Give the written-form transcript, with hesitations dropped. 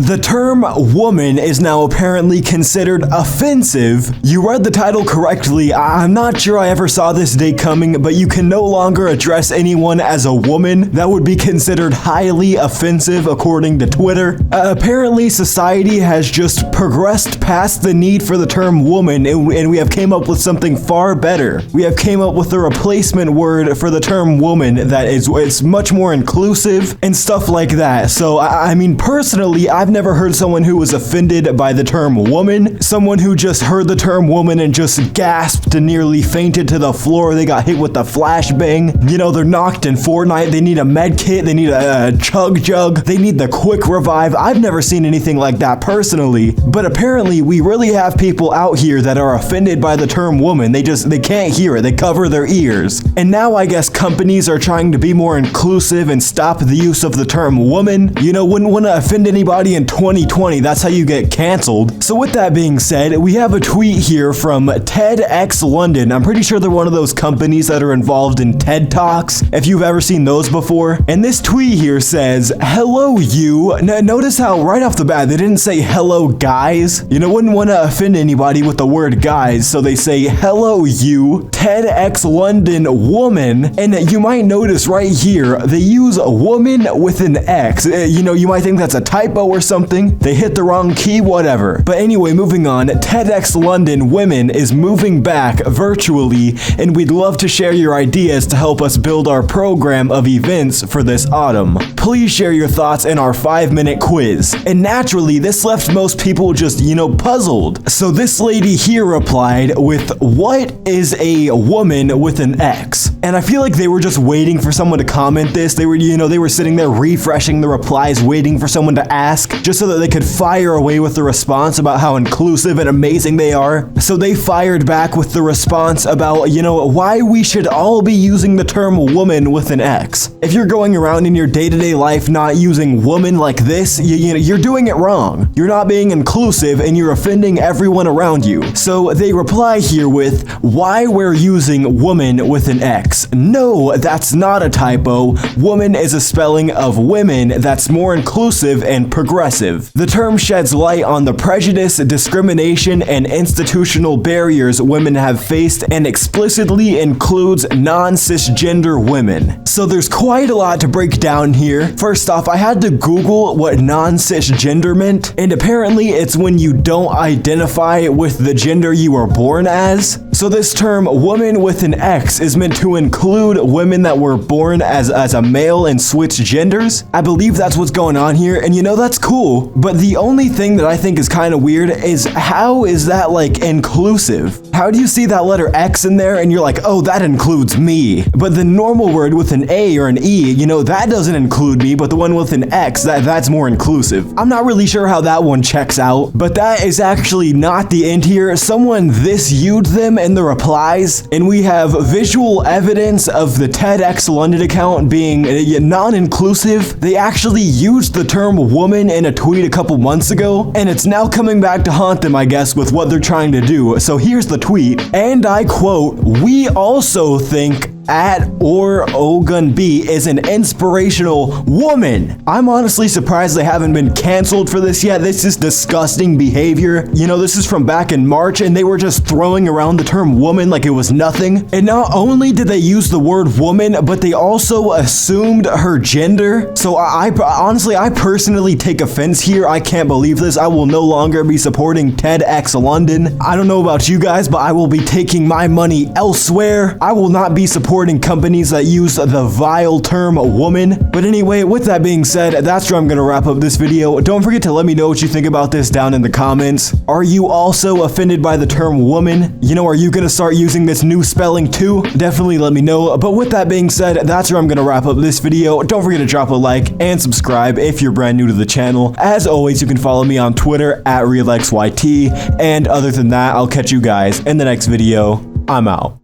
The term woman is now apparently considered offensive. You read the title correctly. I'm not sure I ever saw this day coming, but you can no longer address anyone as a woman. That would be considered highly offensive according to Twitter. Apparently society has just progressed past the need for the term woman, and we have came up with something far better. We have came up with a replacement word for the term woman that it's much more inclusive and stuff like that. So I mean, personally, I've never heard someone who was offended by the term woman. Someone who just heard the term woman and just gasped and nearly fainted to the floor. They got hit with the flashbang. You know, they're knocked in Fortnite. They need a med kit. They need a chug jug. They need the quick revive. I've never seen anything like that personally, but apparently we really have people out here that are offended by the term woman. They can't hear it. They cover their ears. And now I guess companies are trying to be more inclusive and stop the use of the term woman. You know, wouldn't want to offend anybody in 2020. That's how you get canceled. So with that being said, we have a tweet here from TEDx London. I'm pretty sure they're one of those companies that are involved in TED Talks, if you've ever seen those before. And this tweet here says, "Hello you." Notice how right off the bat they didn't say hello guys. You know, wouldn't want to offend anybody with the word guys, so they say hello you, TEDx London woman. And you might notice right here they use woman with an X. You know, you might think that's a typo or something. They hit the wrong key, whatever. But anyway, moving on, TEDx London Women is moving back virtually, and we'd love to share your ideas to help us build our program of events for this autumn. Please share your thoughts in our 5-minute quiz. And naturally, this left most people just, you know, puzzled. So this lady here replied with, "What is a woman with an X?" And I feel like they were just waiting for someone to comment this. They were sitting there refreshing the replies, waiting for someone to ask, just so that they could fire away with the response about how inclusive and amazing they are. So they fired back with the response about, you know, why we should all be using the term woman with an X. If you're going around in your day-to-day life not using woman like this, you're doing it wrong. You're not being inclusive and you're offending everyone around you. So they reply here with, "Why we're using woman with an X. No, that's not a typo. Woman is a spelling of women that's more inclusive and progressive. The term sheds light on the prejudice, discrimination, and institutional barriers women have faced and explicitly includes non-cisgender women." So there's quite a lot to break down here. First off, I had to Google what non-cisgender meant, and apparently it's when you don't identify with the gender you were born as. So this term woman with an X is meant to include women that were born as a male and switched genders. I believe that's what's going on here, and you know, that's cool. But the only thing that I think is kind of weird is how is that like inclusive? How do you see that letter X in there and you're like, oh, that includes me? But the normal word with an A or an E, you know, that doesn't include me, but the one with an X, that's more inclusive. I'm not really sure how that one checks out, but that is actually not the end here. Someone this viewed them in the replies, and we have visual evidence of the TEDx London account being non-inclusive. They actually used the term woman in a tweet a couple months ago, and it's now coming back to haunt them, I guess, with what they're trying to do. So here's the tweet, and I quote, "We also think @OrOgunB is an inspirational woman." I'm honestly surprised they haven't been canceled for this yet. This is disgusting behavior. You know, this is from back in March, and they were just throwing around the term woman like it was nothing. And not only did they use the word woman, but they also assumed her gender. So I honestly, I personally take offense here. I can't believe this. I will no longer be supporting TEDx London. I don't know about you guys, but I will be taking my money elsewhere. I will not be supporting companies that use the vile term woman. But anyway, with that being said, that's where I'm gonna wrap up this video. Don't forget to let me know what you think about this down in the comments. Are you also offended by the term woman? You know, are you gonna start using this new spelling too? Definitely let me know. But with that being said, that's where I'm gonna wrap up this video. Don't forget to drop a like and subscribe if you're brand new to the channel. As always, you can follow me on Twitter @RelexYT. And other than that, I'll catch you guys in the next video. I'm out.